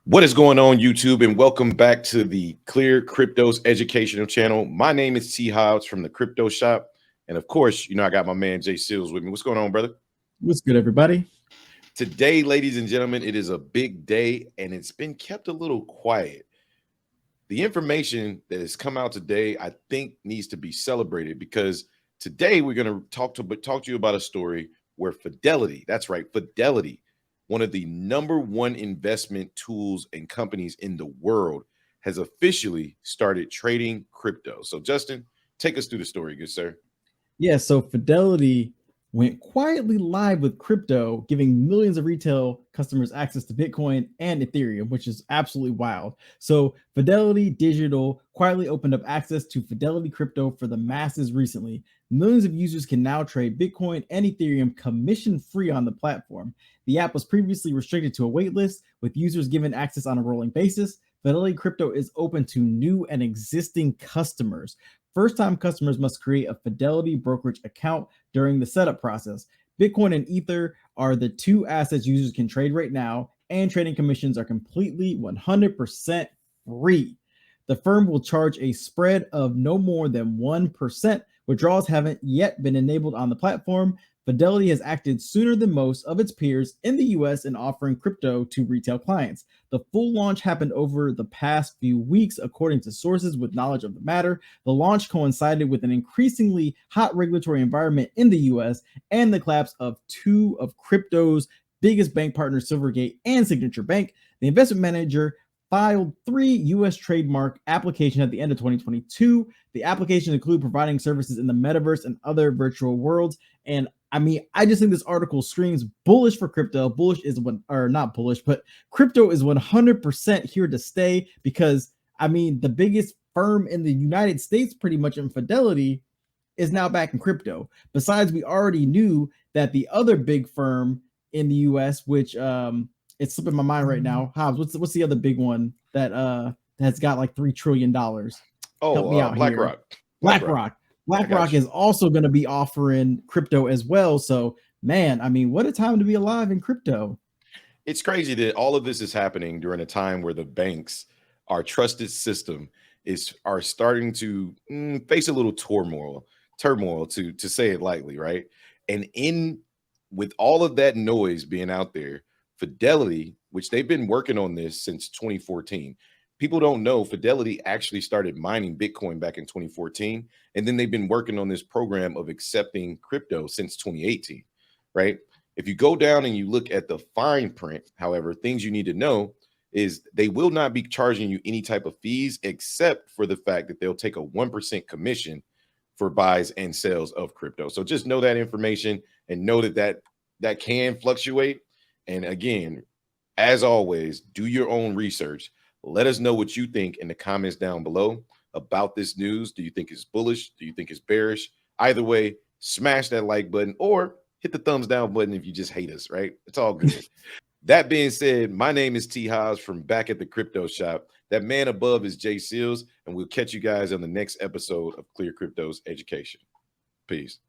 What is going on, YouTube? And welcome back to the ClearCryptos educational channel. My name is T. Hobbs from the Crypto Shop. And of course, I got my man Jay Seals with me. What's going on, brother? What's good, everybody? Today, ladies and gentlemen, it is a big day and it's been kept a little quiet. The information that has come out today, I think, needs to be celebrated because today we're going to talk to you about a story where Fidelity, that's right, Fidelity, one of the #1 investment tools and companies in the world, has officially started trading crypto. So, Justin, take us through the story, good sir. Yeah, so Fidelity went quietly live with crypto, giving millions of retail customers access to Bitcoin and Ethereum, which is absolutely wild. So Fidelity Digital quietly opened up access to Fidelity Crypto for the masses recently. Millions of users can now trade Bitcoin and Ethereum commission-free on the platform. The app was previously restricted to a waitlist, with users given access on a rolling basis. Fidelity Crypto is open to new and existing customers. First-time customers must create a Fidelity brokerage account during the setup process. Bitcoin and Ether are the two assets users can trade right now, and trading commissions are completely 100% free. The firm will charge a spread of no more than 1%. Withdrawals haven't yet been enabled on the platform. Fidelity has acted sooner than most of its peers in the US in offering crypto to retail clients. The full launch happened over the past few weeks, according to sources with knowledge of the matter. The launch coincided with an increasingly hot regulatory environment in the US and the collapse of two of crypto's biggest bank partners, Silvergate and Signature Bank. The investment manager filed 3 U.S. trademark applications at the end of 2022. The applications include providing services in the metaverse and other virtual worlds. And I just think this article screams bullish for crypto. Bullish is not bullish, but crypto is 100% here to stay because, the biggest firm in the United States, pretty much in Fidelity, is now back in crypto. Besides, we already knew that the other big firm in the U.S., which it's slipping my mind right now. Hobbs, what's the other big one that has got like $3 trillion? Help me out BlackRock. here. BlackRock is also going to be offering crypto as well. So, man, what a time to be alive in crypto. It's crazy that all of this is happening during a time where the banks, our trusted system, are starting to face a little turmoil, to say it lightly, right? And with all of that noise being out there, Fidelity, which they've been working on this since 2014. People don't know Fidelity actually started mining Bitcoin back in 2014, and then they've been working on this program of accepting crypto since 2018, right? If you go down and you look at the fine print, however, things you need to know is they will not be charging you any type of fees except for the fact that they'll take a 1% commission for buys and sales of crypto. So just know that information and know that can fluctuate. And again, as always, do your own research. Let us know what you think in the comments down below about this news. Do you think it's bullish? Do you think it's bearish? Either way, smash that like button or hit the thumbs down button if you just hate us, right? It's all good. That being said, my name is T. Hobbs from back at the Crypto Shop. That man above is Jay Seals, and we'll catch you guys on the next episode of ClearCryptos Education. Peace.